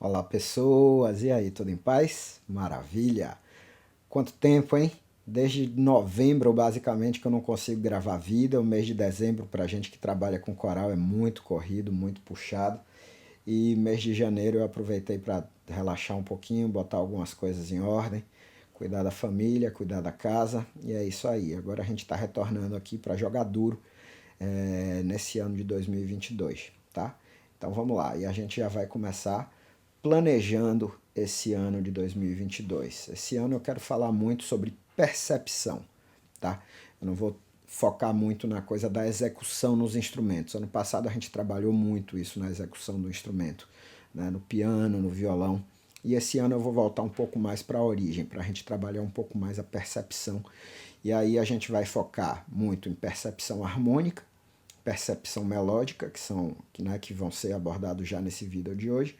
Olá, pessoas! E aí, tudo em paz? Maravilha! Quanto tempo, hein? Desde novembro, basicamente, que eu não consigo gravar vida. O mês de dezembro, pra gente que trabalha com coral, é muito corrido, muito puxado. E mês de janeiro eu aproveitei para relaxar um pouquinho, botar algumas coisas em ordem, cuidar da família, cuidar da casa. E é isso aí. Agora a gente está retornando aqui para jogar duro nesse ano de 2022, tá? Então vamos lá. E a gente já vai começar planejando esse ano de 2022. Esse ano eu quero falar muito sobre percepção, tá? Eu não vou focar muito na coisa da execução nos instrumentos. Ano passado a gente trabalhou muito isso na execução do instrumento, né? No piano, no violão. E esse ano eu vou voltar um pouco mais para a origem, para a gente trabalhar um pouco mais a percepção. E aí a gente vai focar muito em percepção harmônica, percepção melódica, que vão ser abordados já nesse vídeo de hoje.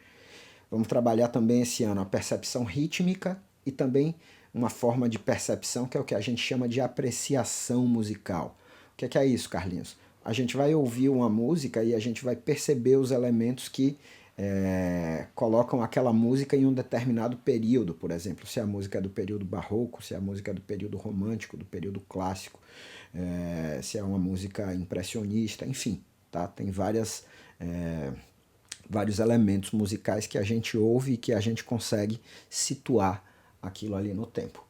Vamos trabalhar também esse ano a percepção rítmica e também uma forma de percepção que é o que a gente chama de apreciação musical. O que é isso, Carlinhos? A gente vai ouvir uma música e a gente vai perceber os elementos que colocam aquela música em um determinado período, por exemplo, se a música é do período barroco, se a música é do período romântico, do período clássico, se é uma música impressionista, enfim, tá? Tem vários elementos musicais que a gente ouve e que a gente consegue situar aquilo ali no tempo.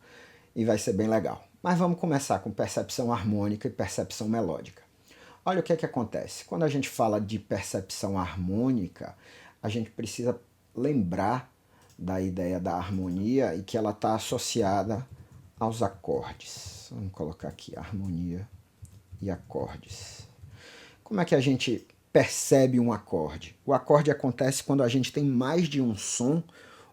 E vai ser bem legal. Mas vamos começar com percepção harmônica e percepção melódica. Olha o que acontece. Quando a gente fala de percepção harmônica, a gente precisa lembrar da ideia da harmonia e que ela está associada aos acordes. Vamos colocar aqui harmonia e acordes. Como é que a gente percebe um acorde? O acorde acontece quando a gente tem mais de um som,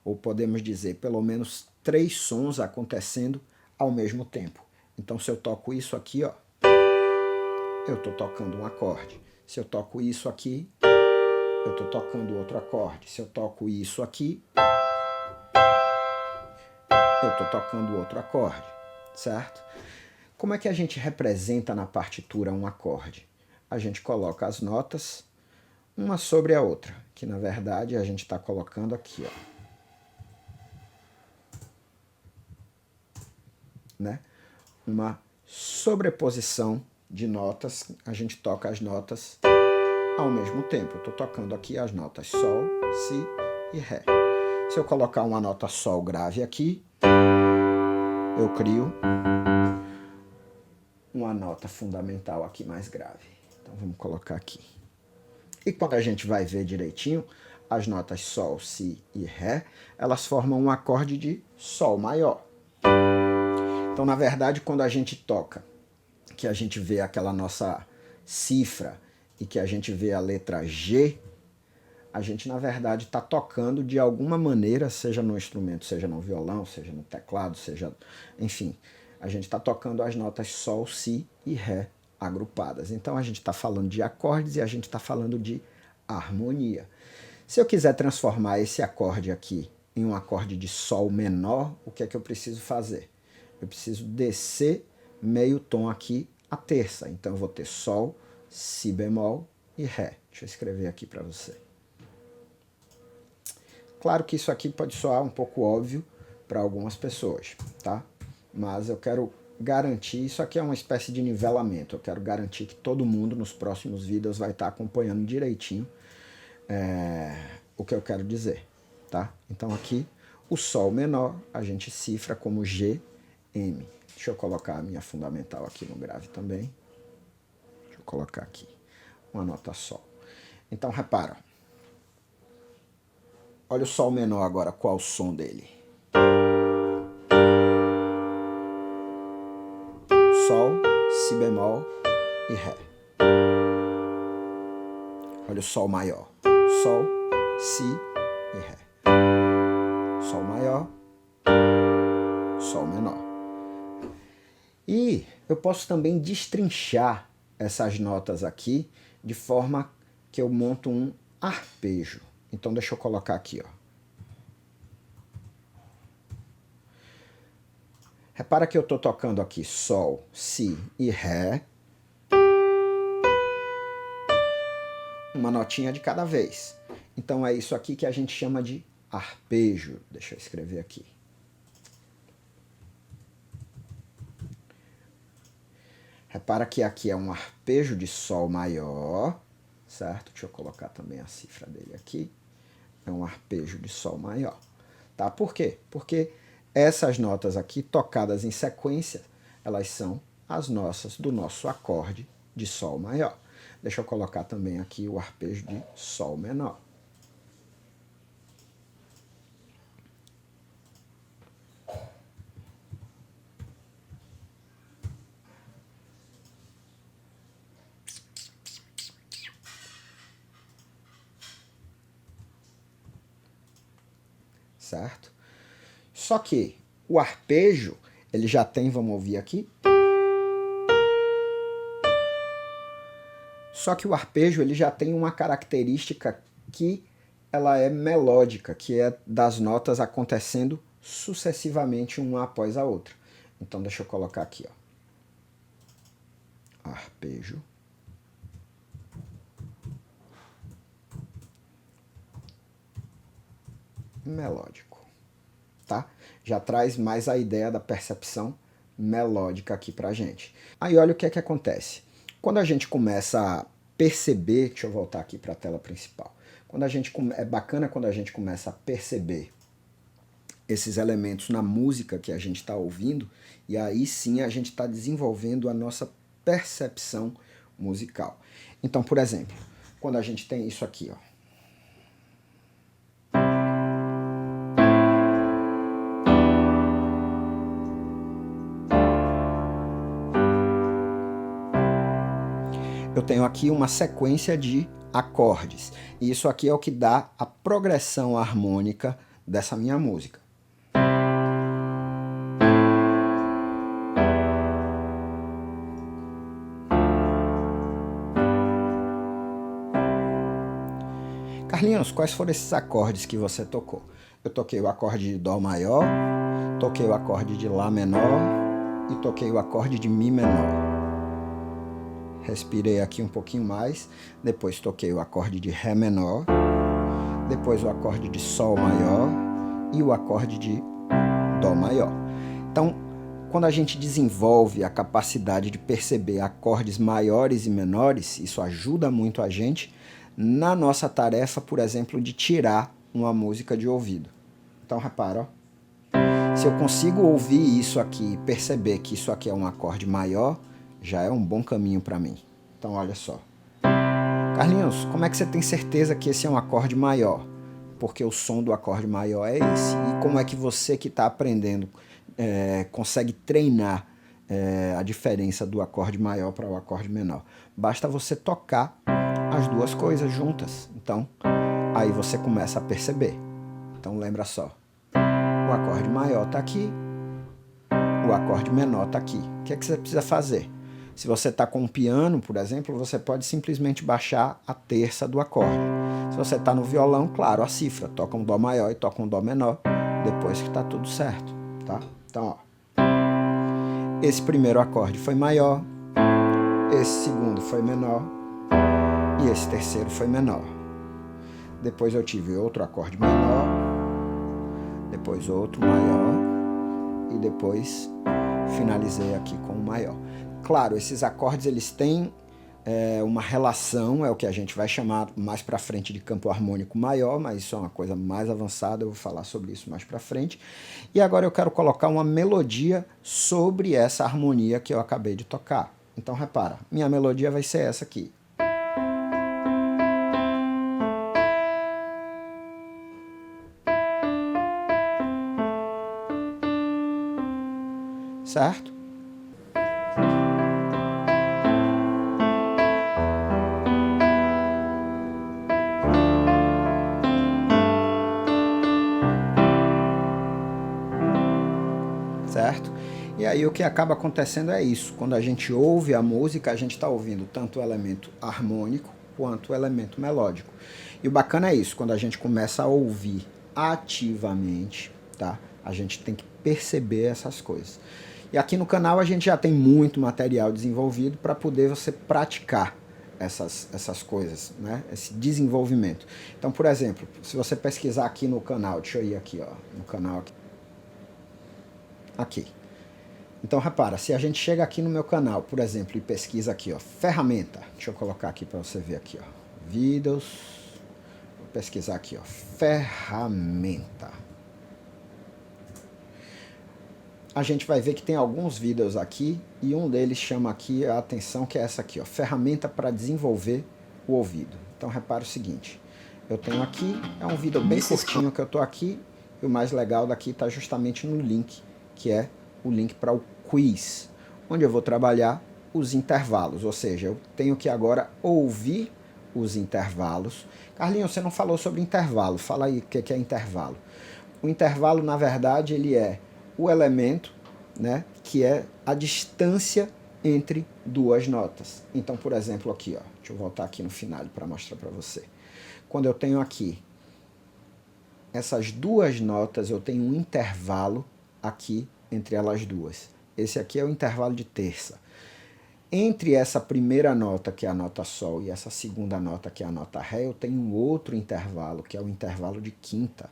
ou podemos dizer pelo menos 3 sons acontecendo ao mesmo tempo. Então se eu toco isso aqui, ó, eu estou tocando um acorde. Se eu toco isso aqui, eu estou tocando outro acorde. Se eu toco isso aqui, eu estou tocando outro acorde, certo? Como é que a gente representa na partitura um acorde? A gente coloca as notas uma sobre a outra, que na verdade a gente está colocando aqui, ó, né? Uma sobreposição de notas, a gente toca as notas ao mesmo tempo. Eu estou tocando aqui as notas Sol, Si e Ré. Se eu colocar uma nota Sol grave aqui, eu crio uma nota fundamental aqui mais grave. Então vamos colocar aqui. E quando a gente vai ver direitinho, as notas Sol, Si e Ré, elas formam um acorde de Sol maior. Então, na verdade, quando a gente toca, que a gente vê aquela nossa cifra e que a gente vê a letra G, a gente, na verdade, está tocando de alguma maneira, seja no instrumento, seja no violão, seja no teclado, seja... enfim, a gente está tocando as notas Sol, Si e Ré agrupadas. Então, a gente está falando de acordes e a gente está falando de harmonia. Se eu quiser transformar esse acorde aqui em um acorde de Sol menor, o que é que eu preciso fazer? Eu preciso descer meio tom aqui a terça. Então eu vou ter Sol, Si bemol e Ré. Deixa eu escrever aqui para você. Claro que isso aqui pode soar um pouco óbvio para algumas pessoas, tá? Mas eu quero garantir, isso aqui é uma espécie de nivelamento, eu quero garantir que todo mundo nos próximos vídeos vai estar acompanhando direitinho o que eu quero dizer, tá? Então aqui, o Sol menor a gente cifra como G, M. Deixa eu colocar a minha fundamental aqui no grave também. Deixa eu colocar aqui uma nota Sol. Então repara, olha o Sol menor agora, qual o som dele? Sol, Si bemol e Ré. Olha o Sol maior. Sol, Si e Ré. Sol maior, Sol menor. E eu posso também destrinchar essas notas aqui de forma que eu monto um arpejo. Então deixa eu colocar aqui, ó. Repara que eu estou tocando aqui Sol, Si e Ré. Uma notinha de cada vez. Então é isso aqui que a gente chama de arpejo. Deixa eu escrever aqui. Repara que aqui é um arpejo de Sol maior, certo? Deixa eu colocar também a cifra dele aqui. É um arpejo de Sol maior. Tá? Por quê? Porque essas notas aqui, tocadas em sequência, elas são as nossas do nosso acorde de Sol maior. Deixa eu colocar também aqui o arpejo de Sol menor. Certo? Só que o arpejo, ele já tem, vamos ouvir aqui. Só que o arpejo, ele já tem uma característica que ela é melódica, que é das notas acontecendo sucessivamente uma após a outra. Então deixa eu colocar aqui, ó. Arpejo. Melódico, tá? Já traz mais a ideia da percepção melódica aqui pra gente. Aí olha o que é que acontece. Quando a gente começa a perceber, deixa eu voltar aqui para a tela principal. É bacana quando a gente começa a perceber esses elementos na música que a gente está ouvindo, e aí sim a gente está desenvolvendo a nossa percepção musical. Então, por exemplo, quando a gente tem isso aqui, ó. Eu tenho aqui uma sequência de acordes. E isso aqui é o que dá a progressão harmônica dessa minha música. Carlinhos, quais foram esses acordes que você tocou? Eu toquei o acorde de Dó maior, toquei o acorde de Lá menor e toquei o acorde de Mi menor. Respirei aqui um pouquinho mais, depois toquei o acorde de Ré menor, depois o acorde de Sol maior e o acorde de Dó maior. Então, quando a gente desenvolve a capacidade de perceber acordes maiores e menores, isso ajuda muito a gente na nossa tarefa, por exemplo, de tirar uma música de ouvido. Então, repara, ó. Se eu consigo ouvir isso aqui e perceber que isso aqui é um acorde maior, já é um bom caminho para mim. Então, olha só. Carlinhos, como é que você tem certeza que esse é um acorde maior? Porque o som do acorde maior é esse. E como é que você que está aprendendo consegue treinar a diferença do acorde maior para o acorde menor? Basta você tocar as duas coisas juntas. Então, aí você começa a perceber. Então, lembra só. O acorde maior está aqui, o acorde menor está aqui. O que é que você precisa fazer? Se você está com um piano, por exemplo, você pode simplesmente baixar a terça do acorde. Se você está no violão, claro, a cifra. Toca um Dó maior e toca um Dó menor, depois que está tudo certo, tá? Então, ó. Esse primeiro acorde foi maior, esse segundo foi menor e esse terceiro foi menor. Depois eu tive outro acorde menor, depois outro maior e depois finalizei aqui com o maior. Claro, esses acordes eles têm uma relação, é o que a gente vai chamar mais para frente de campo harmônico maior, mas isso é uma coisa mais avançada, eu vou falar sobre isso mais para frente. E agora eu quero colocar uma melodia sobre essa harmonia que eu acabei de tocar. Então repara, minha melodia vai ser essa aqui. Certo? Certo? E aí o que acaba acontecendo é isso. Quando a gente ouve a música, a gente está ouvindo tanto o elemento harmônico quanto o elemento melódico. E o bacana é isso, quando a gente começa a ouvir ativamente, tá? A gente tem que perceber essas coisas. E aqui no canal a gente já tem muito material desenvolvido para poder você praticar essas coisas, né? Esse desenvolvimento. Então, por exemplo, se você pesquisar aqui no canal, deixa eu ir aqui, ó, no canal aqui. Então, repara, se a gente chega aqui no meu canal, por exemplo, e pesquisa aqui, ó, ferramenta. Deixa eu colocar aqui para você ver aqui, ó, vídeos. Vou pesquisar aqui, ó, ferramenta. A gente vai ver que tem alguns vídeos aqui e um deles chama aqui a atenção, que é essa aqui, ó, ferramenta para desenvolver o ouvido. Então repara o seguinte, eu tenho aqui, é um vídeo bem curtinho que eu tô aqui, e o mais legal daqui está justamente no link, que é o link para o quiz, onde eu vou trabalhar os intervalos, ou seja, eu tenho que agora ouvir os intervalos. Carlinhos, você não falou sobre intervalo, fala aí o que é intervalo. O intervalo, na verdade, ele é o elemento, né, que é a distância entre duas notas. Então, por exemplo, aqui, ó, deixa eu voltar aqui no final para mostrar para você. Quando eu tenho aqui essas duas notas, eu tenho um intervalo aqui entre elas duas. Esse aqui é o intervalo de terça. Entre essa primeira nota, que é a nota Sol, e essa segunda nota, que é a nota Ré, eu tenho um outro intervalo, que é o intervalo de quinta.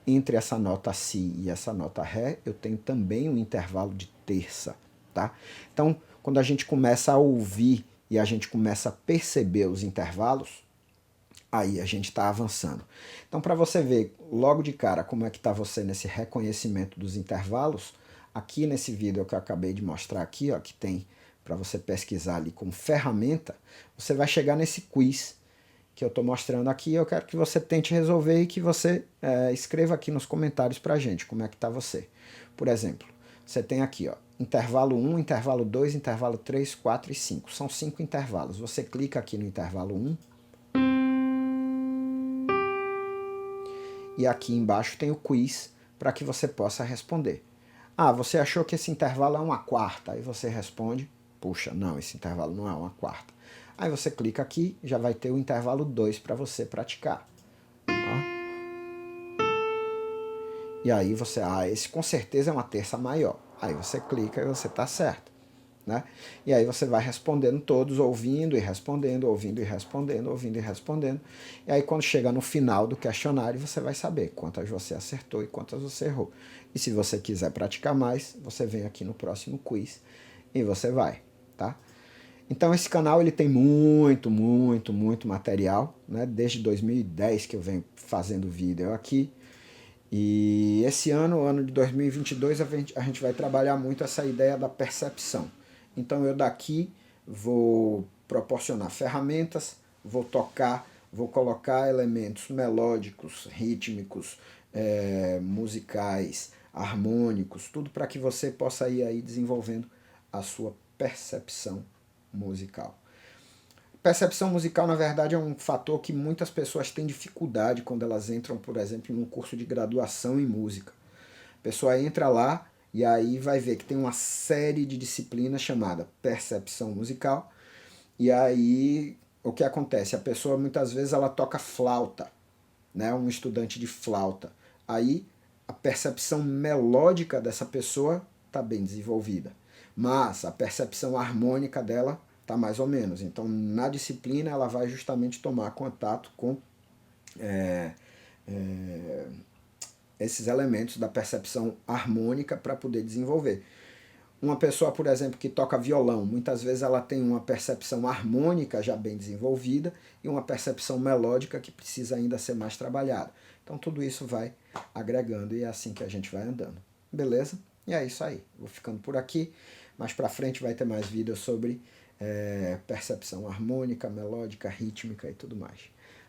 Entre essa nota Si e essa nota Ré, eu tenho também um intervalo de terça, tá? Então, quando a gente começa a ouvir e a gente começa a perceber os intervalos, aí a gente está avançando. Então, para você ver logo de cara como é que está você nesse reconhecimento dos intervalos, aqui nesse vídeo que eu acabei de mostrar aqui, ó, que tem para você pesquisar ali como ferramenta, você vai chegar nesse quiz que eu estou mostrando aqui. Eu quero que você tente resolver e que você escreva aqui nos comentários para a gente como é que está você. Por exemplo, você tem aqui, ó, intervalo 1, intervalo 2, intervalo 3, 4 e 5. São 5 intervalos. Você clica aqui no intervalo 1. E aqui embaixo tem o quiz para que você possa responder. Ah, você achou que esse intervalo é uma quarta? Aí você responde, puxa, não, esse intervalo não é uma quarta. Aí você clica aqui, já vai ter o intervalo 2 para você praticar. Ó. E aí você, esse com certeza é uma terça maior. Aí você clica e você está certo. Né? E aí você vai respondendo todos, ouvindo e respondendo, ouvindo e respondendo, ouvindo e respondendo. E aí quando chega no final do questionário, você vai saber quantas você acertou e quantas você errou. E se você quiser praticar mais, você vem aqui no próximo quiz e você vai, tá? Então esse canal ele tem muito material, né? Desde 2010 que eu venho fazendo vídeo aqui. E esse ano, ano de 2022, a gente vai trabalhar muito essa ideia da percepção. Então eu daqui vou proporcionar ferramentas, vou tocar, vou colocar elementos melódicos, rítmicos, musicais, harmônicos, tudo para que você possa ir aí desenvolvendo a sua percepção musical. Percepção musical, na verdade, é um fator que muitas pessoas têm dificuldade quando elas entram, por exemplo, num curso de graduação em música. A pessoa entra lá e aí vai ver que tem uma série de disciplinas chamada percepção musical. E aí o que acontece? A pessoa muitas vezes ela toca flauta, né? Um estudante de flauta. Aí a percepção melódica dessa pessoa está bem desenvolvida, mas a percepção harmônica dela tá mais ou menos. Então, na disciplina, ela vai justamente tomar contato com esses elementos da percepção harmônica para poder desenvolver. Uma pessoa, por exemplo, que toca violão, muitas vezes ela tem uma percepção harmônica já bem desenvolvida e uma percepção melódica que precisa ainda ser mais trabalhada. Então, tudo isso vai agregando e é assim que a gente vai andando. Beleza? E é isso aí. Vou ficando por aqui. Mais para frente vai ter mais vídeos sobre percepção harmônica, melódica, rítmica e tudo mais.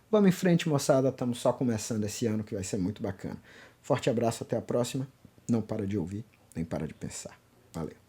Vamos em frente, moçada. Estamos só começando esse ano que vai ser muito bacana. Forte abraço, até a próxima. Não para de ouvir, nem para de pensar. Valeu.